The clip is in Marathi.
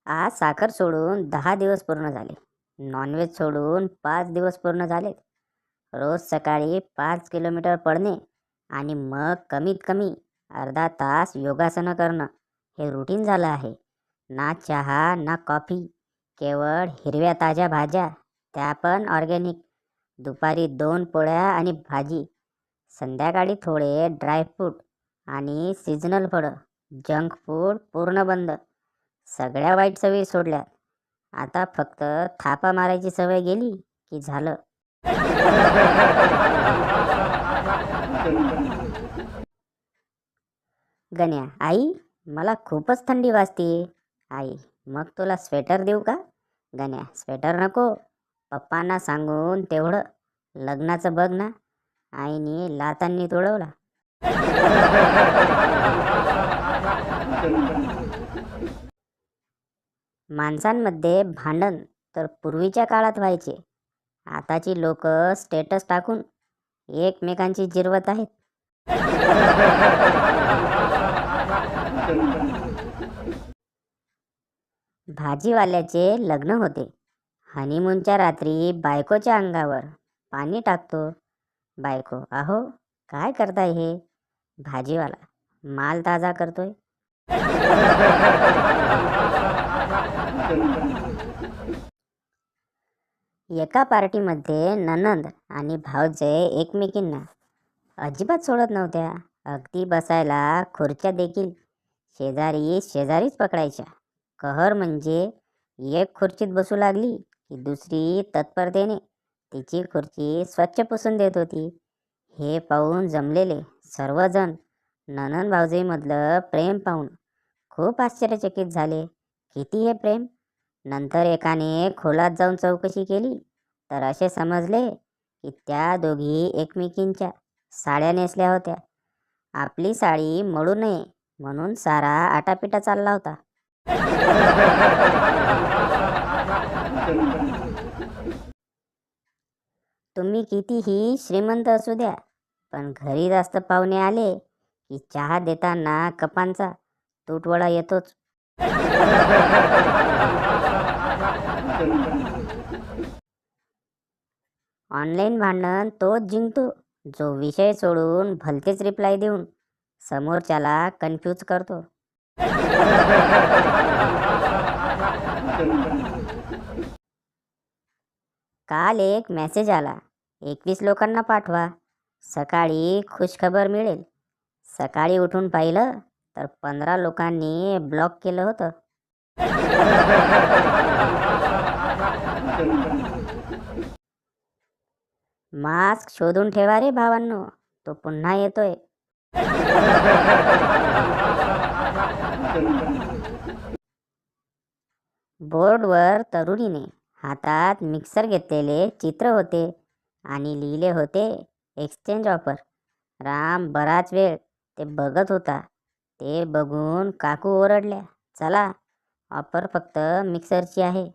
आज साखर सोडून 10 दिवस पूर्ण झाले. नॉनव्हेज सोडून 5 दिवस पूर्ण झालेत. रोज सकाळी 5 किलोमीटर पळणे आणि मग कमीत कमी अर्धा तास योगासनं करणं हे रुटीन झालं आहे. ना चहा ना कॉफी, केवळ हिरव्या ताज्या भाज्या, त्या पण ऑर्गॅनिक. दुपारी 2 पोळ्या आणि भाजी, संध्याकाळी थोडे ड्रायफ्रूट आणि सीझनल फळं. जंक फूड पूर्ण बंद. सगळ्या वाईट सवयी सोडल्या. आता फक्त थापा मारायची सवय गेली की झालं. गण्या, आई, मला खूपच थंडी वाजते. आई, मग तुला स्वेटर देऊ का? गण्या, स्वेटर नको. पप्पांना सांगून तेवढं लग्नाचं बघ ना. आईने लातांनी तुडवला. माणसांमध्ये भांडण तर पूर्वीच्या काळात व्हायचे. आताची लोक स्टेटस टाकून एकमेकांची जिरवत आहेत. भाजीवाल्याचे लग्न होते. हनीमूनच्या रात्री बायकोच्या अंगावर पाणी टाकतो. बायको, अहो काय करताय हे? भाजीवाला, माल ताजा करतोय. एका पार्टीमध्ये ननंद आणि भावजे एकमेकींना अजिबात सोडत नव्हत्या. अगदी बसायला खुर्च्या देखील शेजारी शेजारीच पकडायच्या. कहर म्हणजे एक खुर्चीत बसू लागली की दुसरी तत्परतेने तिची खुर्ची स्वच्छ पुसून देत होती. हे पाहून जमलेले सर्वजण ननंद भावजेमधलं प्रेम पाहून खूप आश्चर्यचकित झाले. किती हे प्रेम? नंतर एकाने खोलात जाऊन चौकशी केली तर असे समजले की त्या दोघी एकमेकींच्या साड्या नेसल्या होत्या. आपली साडी मोडू नये म्हणून सारा आटापिटा चालला होता. तुम्ही कितीही श्रीमंत असू द्या, पण घरी जास्त पाहुणे आले की चहा देताना कपांचा तुटवडा येतोच. ऑनलाईन भांडण तोच जिंकतो जो विषय सोडून भलतेच रिप्लाय देऊन समोरच्याला कन्फ्यूज करतो. काल एक मेसेज आला, 21 लोकांना पाठवा, सकाळी खुशखबर मिळेल. सकाळी उठून पाहिलं तर 15 लोकांनी ब्लॉक केलं होतं. मास्क शोधून ठेवा रे भावांनो, तो पुन्हा येतोय. बोर्डवर तरुणीने हातात मिक्सर घेतलेले चित्र होते आणि लिहिले होते एक्सचेंज ऑफर. राम बराच वेळ ते बघत होता. ते बघून काकू ओरडल्या, चला, ऑफर फक्त मिक्सरची आहे.